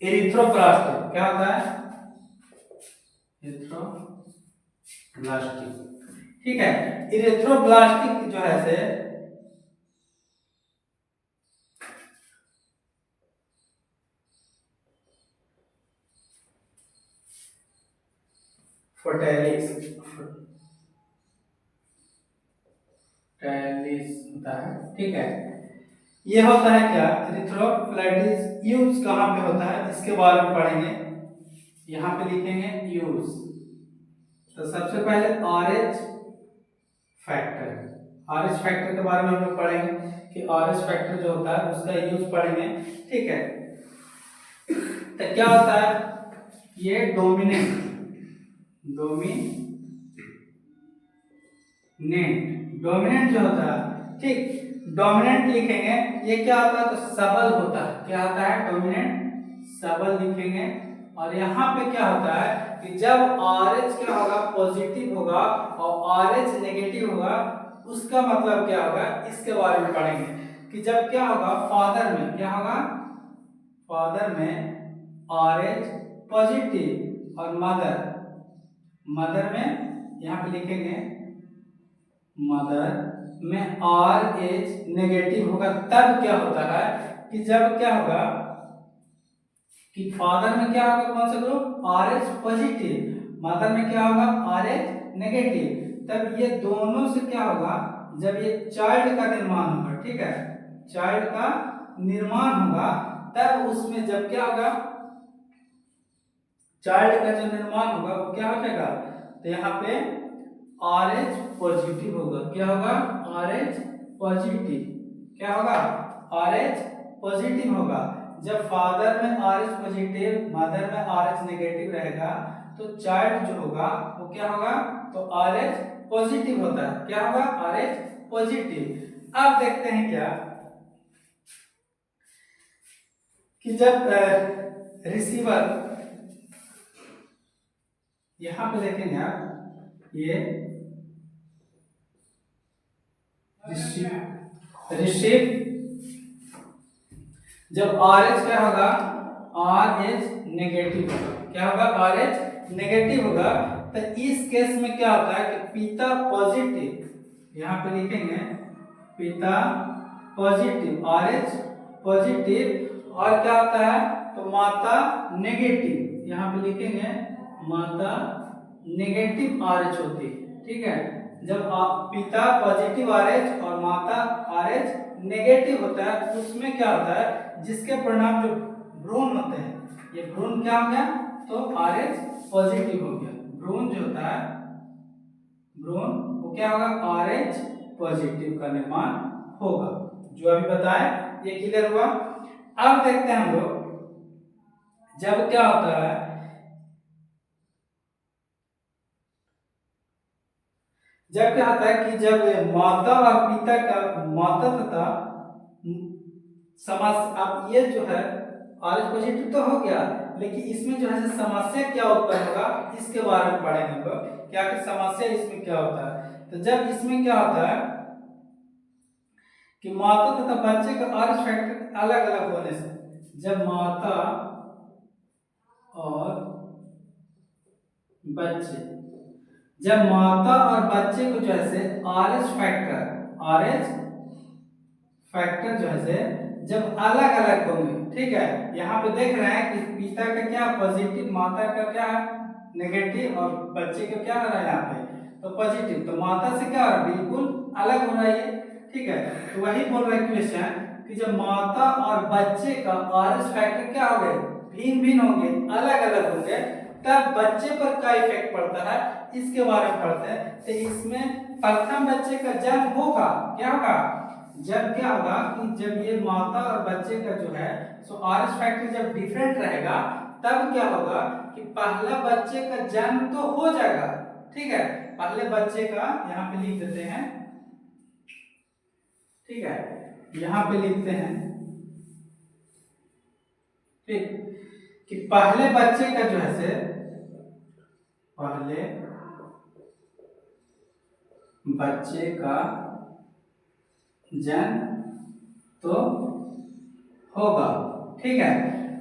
इरिथ्रोब्लास्टिक क्या होता है, इरिथ्रोब्लास्टिक, ठीक है। इरिथ्रोब्लास्टिक जो है से फोर्टैलिस होता है, ठीक है। ये होता है क्या, इरिथ्रोफ्लाइटिस यूज कहाँ पे होता है इसके बारे में पढ़ेंगे। यहाँ पे लिखेंगे यूज। तो सबसे पहले आरएच फैक्टर, आरएच फैक्टर के बारे में हम लोग पढ़ेंगे कि आरएच फैक्टर जो होता है उसका यूज पढ़ेंगे। ठीक है, तो क्या होता है, ये डोमिनेंट डोमिनेंट जो होता है, ठीक, डोमिनेंट लिखेंगे। ये क्या होता है, तो सबल होता है। क्या होता है, डोमिनेंट सबल लिखेंगे। और यहाँ पे क्या होता है कि जब RH क्या होगा, पॉजिटिव होगा और RH नेगेटिव होगा, उसका मतलब क्या होगा, इसके बारे में पढ़ेंगे कि जब क्या होगा, फादर में क्या होगा, फादर में RH पॉजिटिव और मदर में यहाँ पे लिखेंगे मदर में RH नेगेटिव होगा, तब क्या होता है कि जब क्या होगा कि फादर में क्या होगा, कौन सा ग्रुप, RH पॉजिटिव, मदर में क्या होगा, RH नेगेटिव, तब ये दोनों से क्या होगा, जब ये चाइल्ड का निर्माण होगा, ठीक है, चाइल्ड का निर्माण होगा, तब उसमें जब क्या होगा, चाइल्ड का जो निर्माण होगा वो क्या हो जाएगा, तो यहाँ पे RH पॉजिटिव होगा। क्या होगा, RH पॉजिटिव, क्या होगा, RH पॉजिटिव होगा। जब फादर में RH पॉजिटिव, मदर में RH नेगेटिव रहेगा, तो चाइल्ड जो होगा वो क्या होगा, तो RH पॉजिटिव होता है। क्या होगा, RH पॉजिटिव। अब देखते हैं क्या कि जब रिसीवर, यहां पे देखेंगे आप, ये रिसीव, जब RH क्या होगा, RH नेगेटिव होगा। क्या होगा, RH नेगेटिव होगा, तो इस केस में क्या होता है कि पिता पॉजिटिव, यहां पे लिखेंगे पिता पॉजिटिव, RH पॉजिटिव, और क्या होता है, तो माता नेगेटिव, यहां पे लिखेंगे माता नेगेटिव RH होती है। ठीक है, जब पिता पॉजिटिव RH और माता RH नेगेटिव होता है, उसमें क्या होता है, जिसके परिणाम जो भ्रूण होते हैं, ये भ्रूण क्या हो गया, तो RH पॉजिटिव हो गया। भ्रूण जो होता है, भ्रूण वो क्या होगा, RH पॉजिटिव का निर्माण होगा। जो अभी बताया ये क्लियर हुआ। अब देखते हैं हम लोग, जब क्या होता है, जब क्या होता है कि जब माता और पिता का, माता तथा समास, अब ये जो है RH पॉजिटिव तो हो गया, लेकिन इसमें जो है समस्या क्या उत्पन्न होगा, इसके बारे में पढ़ेंगे हम लोग, क्या कि समस्या इसमें क्या होता है। तो जब इसमें क्या होता है कि माता तथा बच्चे का RH फैक्टर अलग अलग होने से, जब माता और बच्चे, जब माता और बच्चे को जो है RH फैक्टर जो है जब अलग अलग होंगे, ठीक है, यहाँ पे देख रहे हैं कि पिता का क्या पॉजिटिव, माता का क्या नेगेटिव, और बच्चे का क्या हो रहा है यहाँ पे, तो पॉजिटिव, तो माता से क्या हो रहा है, बिल्कुल अलग हो रहा है। ठीक है, तो वही बोल रहा है क्वेश्चन कि जब माता और बच्चे का RH फैक्टर क्या हो गए, भिन्न भिन्न होंगे, अलग अलग होंगे, तब बच्चे पर क्या इफेक्ट पड़ता है, इसके बारे में पढ़ते हैं। तो इसमें प्रथम बच्चे का जन्म होगा, क्या होगा, जब क्या होगा कि जब ये माता और बच्चे का जो है सो RH फैक्टर जब डिफरेंट रहेगा, तब क्या होगा कि पहला बच्चे का जन्म तो हो जाएगा। ठीक है, पहले बच्चे का यहाँ पे लिख देते हैं, ठीक है, यहाँ पे लिखते हैं, ठीक, कि पहले बच्चे का जो है पहले बच्चे का जन्म तो होगा। ठीक है,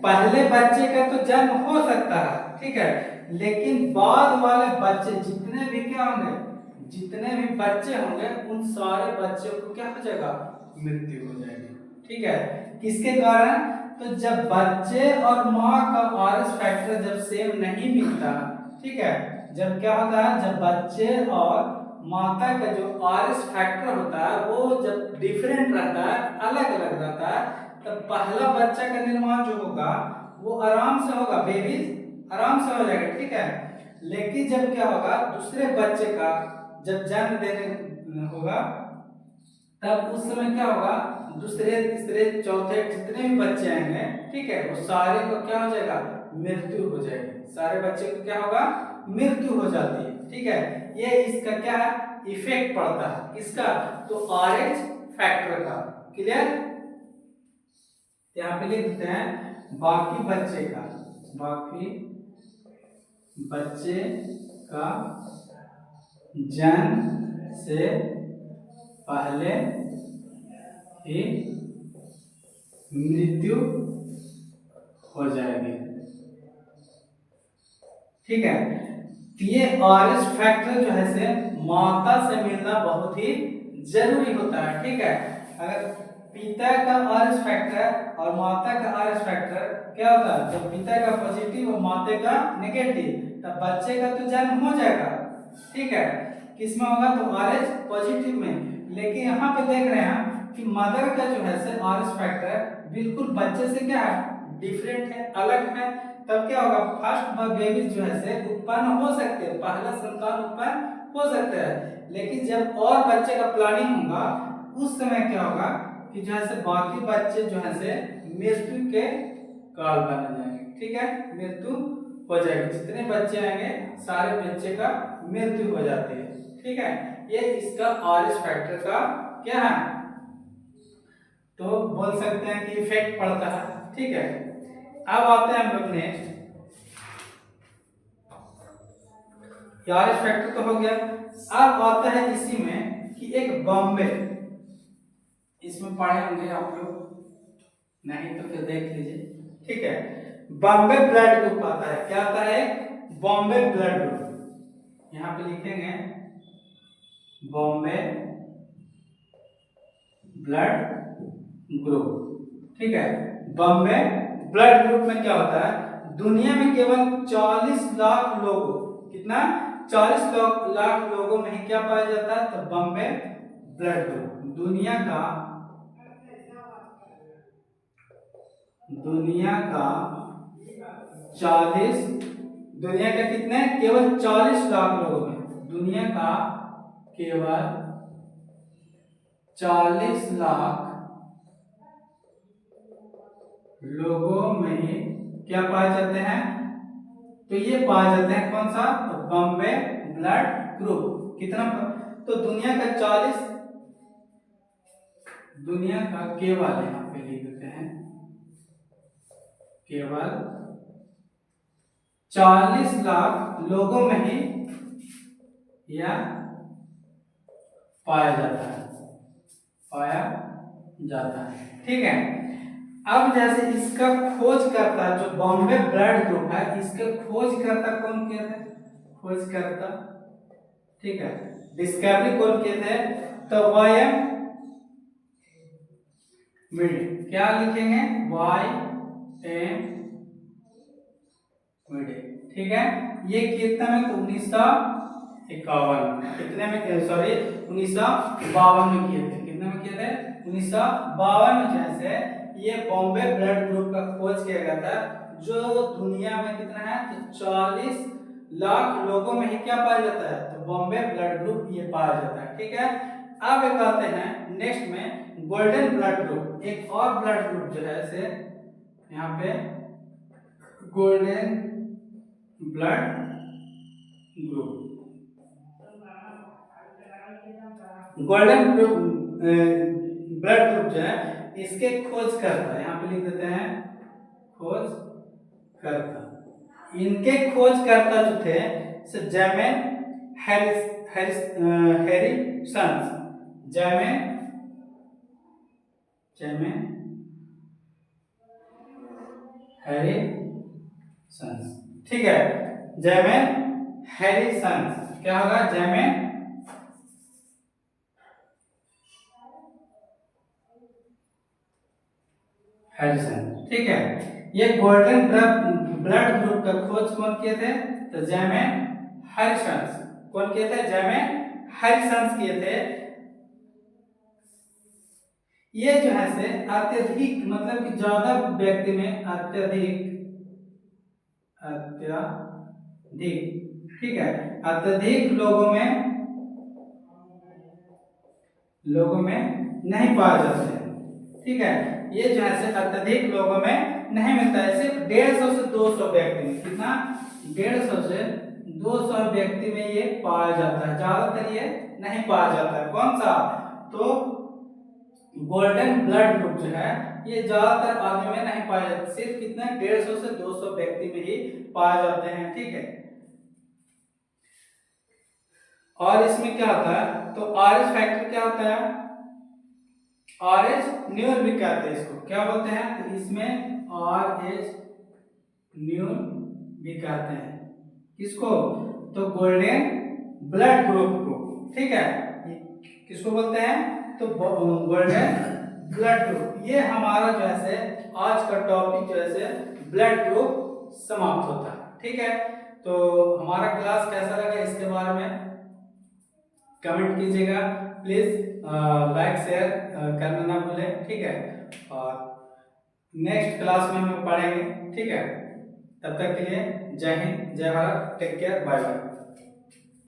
पहले बच्चे का तो जन्म हो सकता है, ठीक है, लेकिन बाद वाले बच्चे जितने भी क्या होंगे, जितने भी बच्चे होंगे, उन सारे बच्चों को क्या हो जाएगा, मृत्यु हो जाएगी। ठीक है, किसके कारण, तो जब बच्चे और माँ का RH फैक्टर जब सेम नहीं मिलता, ठीक है, जब क्या होता है, जब बच्चे और माता का जो आरएस फैक्टर होता है वो जब डिफरेंट रहता है, अलग अलग रहता है, तब पहला बच्चा का निर्माण जो होगा वो आराम से होगा, बेबी आराम से हो जाएगा, ठीक है। लेकिन जब क्या होगा, दूसरे बच्चे का जब जन्म देने होगा तब उस समय क्या होगा, दूसरे तीसरे चौथे जितने भी बच्चे आएंगे, ठीक है, वो सारे को क्या हो जाएगा, मृत्यु हो जाएगी, सारे बच्चे को क्या होगा, मृत्यु हो जाती है, ठीक है। ये इसका क्या है, इफेक्ट पड़ता है इसका, तो आरएच फैक्टर का। क्लियर, यहाँ पे लिख देते हैं बाकी बच्चे का, बाकी बच्चे का जन्म से पहले ही मृत्यु हो जाएगी, ठीक है। ये आरएस फैक्टर जो है से माता से मिलना बहुत ही जरूरी होता है, ठीक है। अगर पिता का आरएस फैक्टर और माता का आरएस फैक्टर क्या होता है, तो पिता का पॉजिटिव और माता का नेगेटिव, तब बच्चे का तो जन्म हो जाएगा, ठीक है। किसमें होगा, तो आरएस पॉजिटिव में। लेकिन यहाँ पे देख रहे हैं कि मदर का जो है से आरएस फैक्टर बिल्कुल बच्चे से क्या है, डिफरेंट है, अलग है, तब क्या होगा, फर्स्ट बेबी जो है से उत्पन्न हो सकते हैं, पहला संतान उत्पन्न हो सकता है। लेकिन जब और बच्चे का प्लानिंग होगा उस समय क्या होगा कि जो है से बाकी बच्चे जो है से मृत्यु के काल बन जाएंगे, ठीक है, मृत्यु हो जाएगी, जितने बच्चे आएंगे सारे बच्चे का मृत्यु हो जाती है, ठीक है। ये इसका आरएस फैक्टर का क्या है, तो बोल सकते हैं कि इफेक्ट पड़ता है, ठीक है। अब आते हैं हम लोग नेक्स्ट, आरएस फैक्टर तो हो गया। अब आता है इसी में कि एक बॉम्बे, इसमें पढ़े होंगे आप लोग, नहीं तो फिर देख लीजिए, ठीक है। बॉम्बे ब्लड ग्रुप आता है, क्या आता है, बॉम्बे ब्लड ग्रुप, यहाँ पे लिखेंगे बॉम्बे ब्लड ग्रुप, ठीक है। बॉम्बे ब्लड ग्रुप में क्या होता है, दुनिया में केवल 40 लाख लोगों, कितना, 40 लाख लोगों में ही क्या पाया जाता है, तो बॉम्बे ब्लड ग्रुप। दुनिया का 40, दुनिया का कितने, केवल 40 लाख लोगों में, दुनिया का केवल 40 लाख लोगों में ही क्या पाए जाते हैं, तो ये पाए जाते हैं कौन सा, तो बॉम्बे ब्लड ग्रुप। कितना, तो दुनिया का 40, दुनिया का केवल, यहाँ पे लिख देते हैं केवल 40 लाख लोगों में ही यह पाया जाता है, पाया जाता है, ठीक है। अब जैसे इसका खोज करता, जो बॉम्बे ब्लड ग्रुप है, इसका खोज करता कौन किए थे, खोज करता, ठीक है, डिस्कवरी कौन किए थे, तो वायम मिडे, क्या लिखेंगे, वाई एम मिडे, ठीक है। ये कितना में, तो 1951, कितने में, सॉरी 1952 में किए थे, कितने में किए थे, 1952 में जैसे ये बॉम्बे ब्लड ग्रुप का खोज किया गया था, जो दुनिया में कितना है, तो 40 लाख लोगों में ही क्या पाया जाता है, तो बॉम्बे ब्लड ग्रुप ये पाया जाता है, ठीक है। अब एक आते हैं नेक्स्ट में गोल्डन ब्लड ग्रुप, एक और ब्लड ग्रुप जो है से यहाँ पे golden blood group, golden blood group जो है इसके खोज करता, यहाँ पे लिख देते हैं खोज करता, इनके खोज करता जो थे जैमेन हैरिसंस, जैमेन हैरिसंस, ठीक है, जैमेन हैरिसंस, क्या होगा, जैमेन हैरिसन, ठीक है। ये गोल्डन ब्लड ग्रुप का खोज कौन किए थे, तो जैमेन हैरिसन, कौन किए थे, जैमेन हैरिसंस किए थे। ये जो है से अत्यधिक मतलब कि ज्यादा व्यक्ति में अत्यधिक ठीक है, अत्यधिक लोगों में नहीं पाए जाते हैं। ठीक है, ये जो है से अत्यधिक लोगों में नहीं मिलता है, सिर्फ 150 से 200 व्यक्ति में। कितना? 150 से 200 व्यक्ति में ये पाया जाता है, ज्यादातर ये नहीं पाया जाता है। कौन सा? तो गोल्डन ब्लड ग्रुप जो है ये ज्यादातर आदमी में नहीं पाया जाता, सिर्फ कितना 150 से 200 व्यक्ति में ही पाए जाते हैं। ठीक है, और इसमें क्या होता है? तो आरएच फैक्टर क्या होता है? आरएच न्यून भी कहते हैं इसको, क्या बोलते हैं? तो इसमें आरएच न्यून भी कहते हैं। किसको? तो गोल्डन ब्लड ग्रुप को। ठीक है, किसको बोलते हैं? तो गोल्डन ब्लड ग्रुप। ये हमारा जो है से आज का टॉपिक जो है से ब्लड ग्रुप समाप्त होता है। ठीक है, तो हमारा क्लास कैसा लगा इसके बारे में कमेंट कीजिएगा प्लीज, लाइक शेयर करना ना भूलें। ठीक है, और नेक्स्ट क्लास में हम लोग पढ़ेंगे। ठीक है, तब तक के लिए जय हिंद, जय Bharat, take care, bye bye.